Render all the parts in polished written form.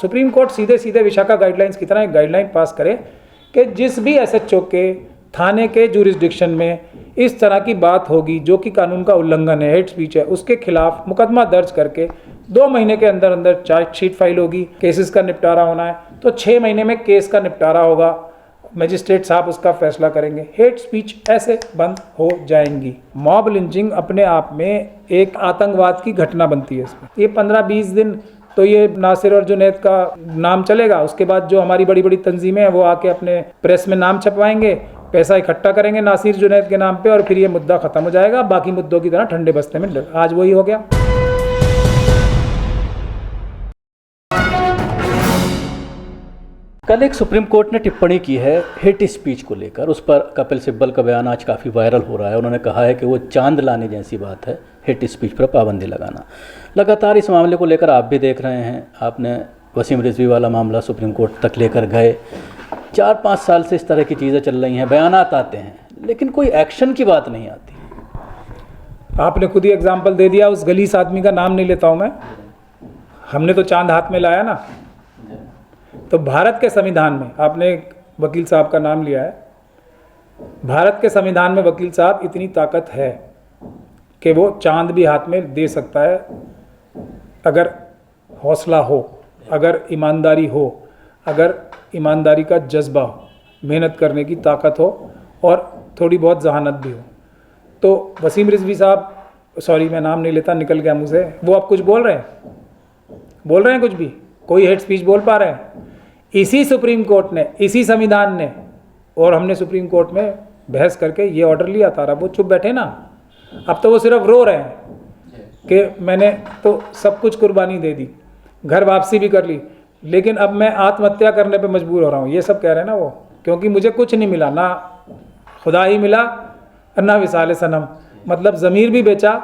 Supreme court सीधे सीधे Vishakha guidelines की तरह एक गाइडलाइन पास करे कि जिस भी एसएचओ के थाने के जुरिस्डिक्शन में इस तरह की बात होगी जो कि कानून का उल्लंघन है, हेट स्पीच है, उसके खिलाफ मुकदमा दर्ज करके 2 महीने के अंदर अंदर चार्जशीट फाइल होगी, केसेस का निपटारा होना है तो 6 महीने में केस का निपटारा होगा, मजिस्ट्रेट साहब उसका फैसला करेंगे, हेट स्पीच ऐसे बंद हो जाएंगी। मॉब लिंचिंग अपने आप में एक आतंकवाद की घटना बनती है। इसमें ये 15-20 दिन तो ये नासिर और जुनैद का नाम चलेगा, उसके बाद जो हमारी बड़ी बड़ी तंजीमें हैं वो आके अपने प्रेस में नाम छपवाएंगे, पैसा इकट्ठा करेंगे नासिर जुनैद के नाम पे और फिर ये मुद्दा खत्म हो जाएगा, बाकी मुद्दों की तरह ठंडे बस्ते में आज वही हो गया। कल एक सुप्रीम कोर्ट ने टिप्पणी की है हेट स्पीच को लेकर, उस पर कपिल सिब्बल का बयान आज काफ़ी वायरल हो रहा है। उन्होंने कहा है कि वो चांद लाने जैसी बात है हेट स्पीच पर पाबंदी लगाना। लगातार इस मामले को लेकर आप भी देख रहे हैं, आपने वसीम रिजवी वाला मामला सुप्रीम कोर्ट तक लेकर गए। 4-5 साल से इस तरह की चीज़ें चल रही हैं, बयानात आते हैं लेकिन कोई एक्शन की बात नहीं आती। आपने खुद ही एग्जाम्पल दे दिया, उस गलीस आदमी का नाम नहीं लेता हूँ मैं, हमने तो चांद हाथ में लाया ना। तो भारत के संविधान में आपने वकील साहब का नाम लिया है, भारत के संविधान में वकील साहब इतनी ताकत है कि वो चांद भी हाथ में दे सकता है अगर हौसला हो, अगर ईमानदारी हो, अगर ईमानदारी का जज्बा हो, मेहनत करने की ताकत हो और थोड़ी बहुत जहानत भी हो। तो वसीम रिजवी साहब, सॉरी मैं नाम नहीं लेता, निकल गया मुँह से, वो आप कुछ बोल रहे हैं कुछ भी, कोई हेट स्पीच बोल पा रहे हैं? इसी सुप्रीम कोर्ट ने, इसी संविधान ने, और हमने सुप्रीम कोर्ट में बहस करके ये ऑर्डर लिया था, वो चुप बैठे ना। अब तो वो सिर्फ रो रहे हैं कि मैंने तो सब कुछ कुर्बानी दे दी, घर वापसी भी कर ली, लेकिन अब मैं आत्महत्या करने पे मजबूर हो रहा हूँ, ये सब कह रहे हैं ना वो, क्योंकि मुझे कुछ नहीं मिला, ना खुदा ही मिला ना विसाले सनम, मतलब ज़मीर भी बेचा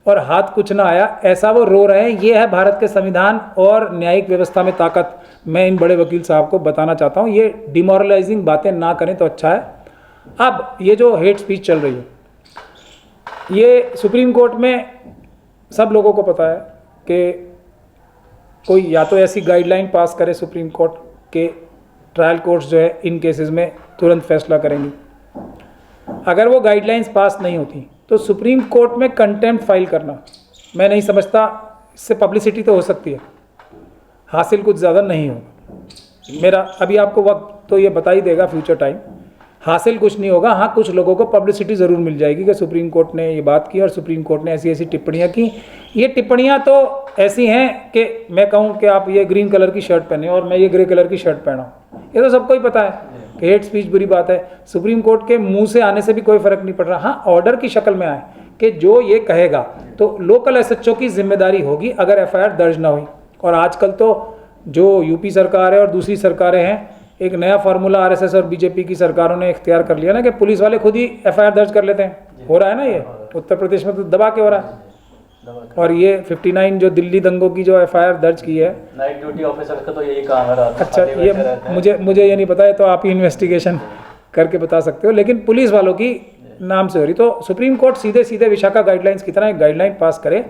और हाथ कुछ ना आया, ऐसा वो रो रहे हैं। ये है भारत के संविधान और न्यायिक व्यवस्था में ताकत। मैं इन बड़े वकील साहब को बताना चाहता हूँ, ये डिमोरलाइजिंग बातें ना करें तो अच्छा है। अब ये जो हेट स्पीच चल रही है, ये सुप्रीम कोर्ट में सब लोगों को पता है कि कोई या तो ऐसी गाइडलाइन पास करे सुप्रीम कोर्ट के ट्रायल कोर्ट्स जो है इन केसेस में तुरंत फैसला करेंगी। अगर वो गाइडलाइंस पास नहीं होती तो सुप्रीम कोर्ट में कंटेम्प्ट फाइल करना, मैं नहीं समझता, इससे पब्लिसिटी तो हो सकती है, हासिल कुछ ज़्यादा नहीं होगा। मेरा अभी आपको वक्त तो ये बता ही देगा, फ्यूचर टाइम, हासिल कुछ नहीं होगा। हाँ, कुछ लोगों को पब्लिसिटी ज़रूर मिल जाएगी कि सुप्रीम कोर्ट ने ये बात की और सुप्रीम कोर्ट ने ऐसी ऐसी टिप्पणियाँ की। ये टिप्पणियाँ तो ऐसी हैं कि मैं कहूँ कि आप ये ग्रीन कलर की शर्ट पहने और मैं ये ग्रे कलर की शर्ट पहना हूँ, ये तो सबको ही पता है कि हेट स्पीच बुरी बात है। सुप्रीम कोर्ट के मुंह से आने से भी कोई फ़र्क नहीं पड़ रहा। हाँ, ऑर्डर की शक्ल में आए कि जो ये कहेगा तो लोकल एसएचओ की जिम्मेदारी होगी अगर एफआईआर दर्ज ना हुई। और आजकल तो जो यूपी सरकार है और दूसरी सरकारें हैं, एक नया फार्मूला आरएसएस और बीजेपी की सरकारों ने इख्तियार कर लिया ना कि पुलिस वाले खुद ही एफआईआर दर्ज कर लेते हैं। हो रहा है ना, ये उत्तर प्रदेश में तो दबा के हो रहा है। और ये 59 जो दिल्ली दंगों की जो एफआईआर दर्ज की है, नाइट ड्यूटी ऑफिसर का तो यही काम है। अच्छा, ये मुझे ये नहीं पता है, तो आप ही इन्वेस्टिगेशन करके बता सकते हो, लेकिन पुलिस वालों की नाम से हो रही। तो सुप्रीम कोर्ट सीधे सीधे विशाखा गाइडलाइंस की तरह एक गाइडलाइन पास करे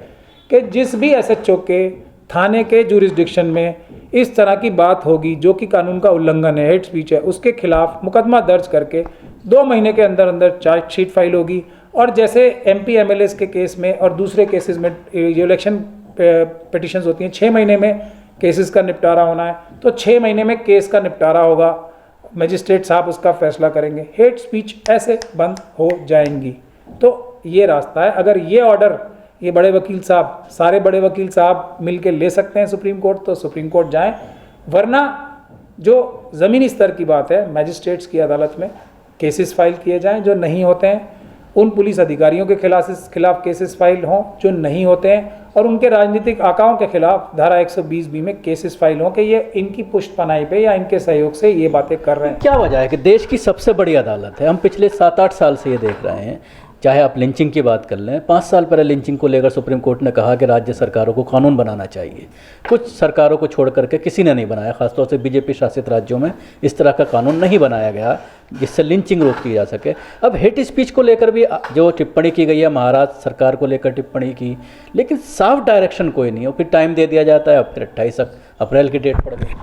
कि जिस भी एसएचओ के थाने के जुरिस्डिक्शन में इस तरह की बात होगी जो कि कानून का उल्लंघन है, हेट स्पीच है, उसके खिलाफ मुकदमा दर्ज करके 2 महीने के अंदर अंदर चार्जशीट फाइल होगी। और जैसे एमपी एमएलएस के केस में और दूसरे केसेस में जो इलेक्शन पिटिशंस होती हैं, 6 महीने में केसेस का निपटारा होना है, तो 6 महीने में केस का निपटारा होगा, मजिस्ट्रेट साहब उसका फैसला करेंगे, हेट स्पीच ऐसे बंद हो जाएंगी। तो ये रास्ता है। अगर ये ऑर्डर ये बड़े वकील साहब, सारे बड़े वकील साहब मिलके ले सकते हैं सुप्रीम कोर्ट, तो सुप्रीम कोर्ट जाएं। वरना जो ज़मीनी स्तर की बात है, मैजिस्ट्रेट्स की अदालत में केसेस फाइल किए जाएं जो नहीं होते हैं, उन पुलिस अधिकारियों के खिलाफ केसेस फाइल हों जो नहीं होते हैं, और उनके राजनीतिक आकाओं के खिलाफ धारा 120B में केसेस फाइल हों कि ये इनकी पुष्टपनाही पे या इनके सहयोग से ये बातें कर रहे हैं। क्या वजह है कि देश की सबसे बड़ी अदालत है, हम पिछले 7-8 साल से ये देख रहे हैं, चाहे आप लिंचिंग की बात कर लें, 5 साल पहले लिंचिंग को लेकर सुप्रीम कोर्ट ने कहा कि राज्य सरकारों को कानून बनाना चाहिए। कुछ सरकारों को छोड़ करके किसी ने नहीं बनाया, खासतौर से बीजेपी शासित राज्यों में इस तरह का कानून नहीं बनाया गया जिससे लिंचिंग रोक की जा सके। अब हेट स्पीच को लेकर भी जो टिप्पणी की गई है, महाराष्ट्र सरकार को लेकर टिप्पणी की, लेकिन साफ डायरेक्शन कोई नहीं है। फिर टाइम दे दिया जाता है, अब फिर अप्रैल की डेट पड़ गई।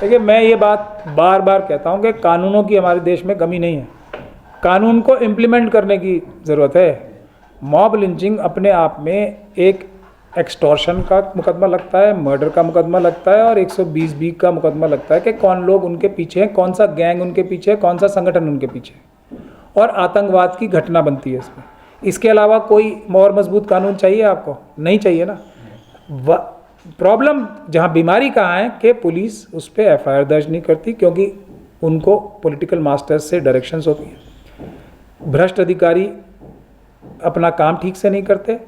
देखिए, मैं ये बात बार बार कहता हूँ कि कानूनों की हमारे देश में कमी नहीं है, कानून को इम्प्लीमेंट करने की ज़रूरत है। मॉब लिंचिंग अपने आप में एक एक्सटॉर्शन का मुकदमा लगता है, मर्डर का मुकदमा लगता है और 120(b) का मुकदमा लगता है कि कौन लोग उनके पीछे हैं, कौन सा गैंग उनके पीछे है, कौन सा संगठन उनके पीछे है, और आतंकवाद की घटना बनती है इसमें। इसके अलावा कोई और मजबूत कानून चाहिए आपको? नहीं चाहिए ना। प्रॉब्लम जहाँ बीमारी कहाँ है कि पुलिस उस पर FIR दर्ज नहीं करती क्योंकि उनको पॉलिटिकल मास्टर्स से डायरेक्शंस होती है। भ्रष्ट अधिकारी अपना काम ठीक से नहीं करते,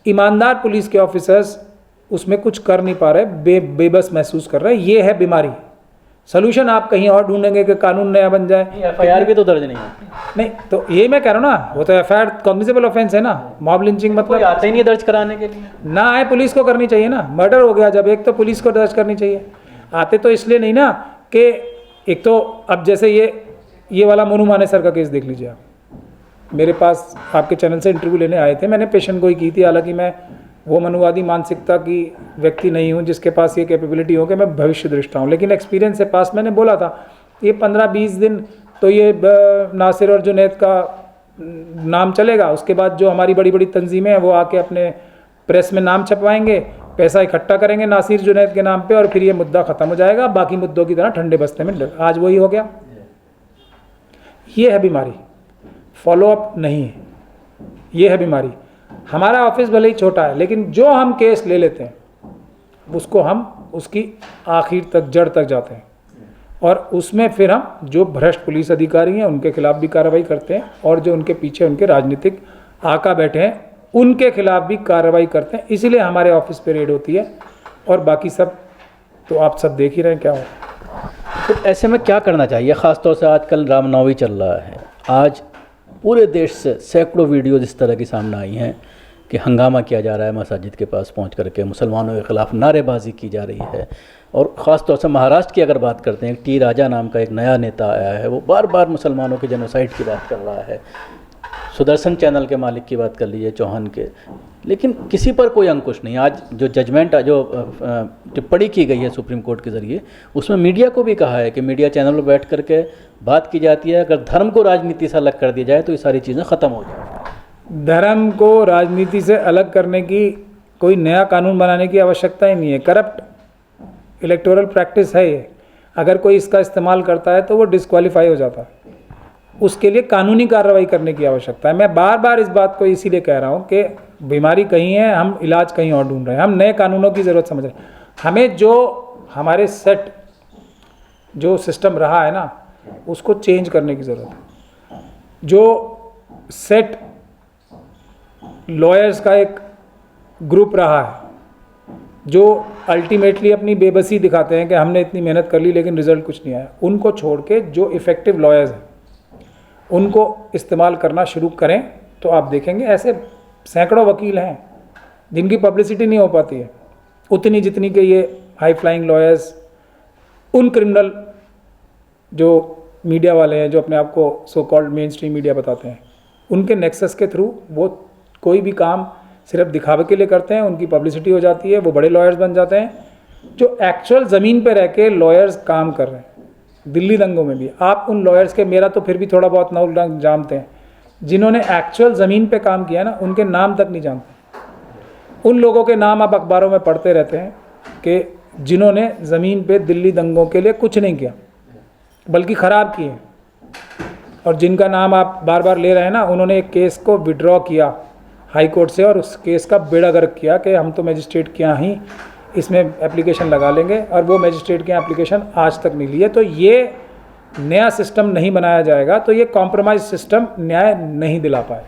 ईमानदार पुलिस के ऑफिसर्स उसमें कुछ कर नहीं पा रहे, बेबस महसूस कर रहे हैं। ये है बीमारी। सोल्यूशन आप कहीं और ढूंढेंगे कि कानून नया बन जाए। FIR भी तो दर्ज नहीं होती। नहीं, तो ये मैं कह रहा हूँ ना, वो तो FIR कॉग्निजेबल ऑफेंस है ना। मॉब लिंचिंग कोई मतलब आता ही नहीं दर्ज कराने के लिए। ना आए, पुलिस को करनी चाहिए ना। मर्डर हो गया जब, एक तो पुलिस को दर्ज करनी चाहिए। आते तो इसलिए नहीं ना कि एक तो अब जैसे ये वाला मोनू माने सर का केस देख लीजिए आप। मेरे पास आपके चैनल से इंटरव्यू लेने आए थे, मैंने पेशेंट को ही की थी। हालांकि मैं वो मनुवादी मानसिकता की व्यक्ति नहीं हूँ जिसके पास ये कैपेबिलिटी हो कि मैं भविष्य दृष्टा हूँ, लेकिन एक्सपीरियंस से पास मैंने बोला था ये 15-20 दिन तो ये नासिर और जुनैद का नाम चलेगा, उसके बाद जो हमारी बड़ी बड़ी तंजीमें हैं वो आके अपने प्रेस में नाम छपवाएंगे, पैसा इकट्ठा करेंगे नासिर जुनैद के नाम पे और फिर ये मुद्दा ख़त्म हो जाएगा, बाकी मुद्दों की तरह ठंडे बस्ते में। आज वही हो गया। ये है बीमारी, फॉलोअप नहीं है, ये है बीमारी। हमारा ऑफिस भले ही छोटा है लेकिन जो हम केस ले लेते हैं उसको हम उसकी आखिर तक, जड़ तक जाते हैं और उसमें फिर हम जो भ्रष्ट पुलिस अधिकारी हैं उनके खिलाफ भी कार्रवाई करते हैं और जो उनके पीछे उनके राजनीतिक आका बैठे हैं उनके खिलाफ भी कार्रवाई करते हैं। इसीलिए हमारे ऑफिस पे रेड होती है और बाकी सब तो आप सब देख ही रहे हैं क्या हो। तो ऐसे में क्या करना चाहिए? ख़ासतौर से आजकल रामनवमी चल रहा है, आज पूरे देश से सैकड़ों वीडियोज़ इस तरह की सामने आई हैं कि हंगामा किया जा रहा है, मस्जिद के पास पहुंच करके मुसलमानों के ख़िलाफ़ नारेबाजी की जा रही है। और ख़ास तौर से महाराष्ट्र की अगर बात करते हैं, टी राजा नाम का एक नया नेता आया है, वो बार बार मुसलमानों के जेनोसाइड की बात कर रहा है। सुदर्शन चैनल के मालिक की बात कर लीजिए, चौहान के, लेकिन किसी पर कोई अंकुश नहीं। आज जो जजमेंट, जो टिप्पणी की गई है सुप्रीम कोर्ट के ज़रिए, उसमें मीडिया को भी कहा है कि मीडिया चैनल पर बैठ करके बात की जाती है, अगर धर्म को राजनीति से अलग कर दिया जाए तो ये सारी चीज़ें ख़त्म हो जाए। धर्म को राजनीति से अलग करने की कोई नया कानून बनाने की आवश्यकता ही नहीं है। करप्ट इलेक्टोरल प्रैक्टिस है ये, अगर कोई इसका इस्तेमाल करता है तो वो डिस्क्वालीफाई हो जाता है। उसके लिए कानूनी कार्रवाई करने की आवश्यकता है। मैं बार बार इस बात को इसीलिए कह रहा हूँ कि बीमारी कहीं है, हम इलाज कहीं और ढूंढ रहे हैं। हम नए कानूनों की ज़रूरत समझ रहे हैं। हमें जो हमारे सेट जो सिस्टम रहा है ना, उसको चेंज करने की ज़रूरत है। जो सेट लॉयर्स का एक ग्रुप रहा है जो अल्टीमेटली अपनी बेबसी दिखाते हैं कि हमने इतनी मेहनत कर ली लेकिन रिजल्ट कुछ नहीं आया, उनको छोड़ के जो इफ़ेक्टिव लॉयर्स हैं उनको इस्तेमाल करना शुरू करें तो आप देखेंगे ऐसे सैकड़ों वकील हैं जिनकी पब्लिसिटी नहीं हो पाती है उतनी जितनी कि ये हाई फ्लाइंग लॉयर्स, उन क्रिमिनल जो मीडिया वाले हैं जो अपने आप को so called main stream media बताते हैं, उनके नेक्सस के थ्रू वो कोई भी काम सिर्फ दिखावे के लिए करते हैं, उनकी पब्लिसिटी हो जाती है, वो बड़े लॉयर्स बन जाते हैं। जो एक्चुअल ज़मीन पे रह के लॉयर्स काम कर रहे हैं, दिल्ली दंगों में भी आप उन लॉयर्स के, मेरा तो फिर भी थोड़ा बहुत नाम जानते हैं, जिन्होंने एक्चुअल ज़मीन पे काम किया ना, उनके नाम तक नहीं जानते। उन लोगों के नाम आप अखबारों में पढ़ते रहते हैं कि जिन्होंने ज़मीन पे दिल्ली दंगों के लिए कुछ नहीं किया बल्कि ख़राब किए, और जिनका नाम आप बार बार ले रहे हैं ना, उन्होंने एक केस को विड्रॉ किया हाई कोर्ट से और उस केस का बेड़ा गर्क किया कि हम तो मजिस्ट्रेट के यहाँ ही इसमें एप्लीकेशन लगा लेंगे, और वो मजिस्ट्रेट के यहाँ एप्लीकेशन आज तक नहीं लिए। तो ये नया सिस्टम नहीं बनाया जाएगा तो ये कॉम्प्रोमाइज सिस्टम न्याय नहीं दिला पाए।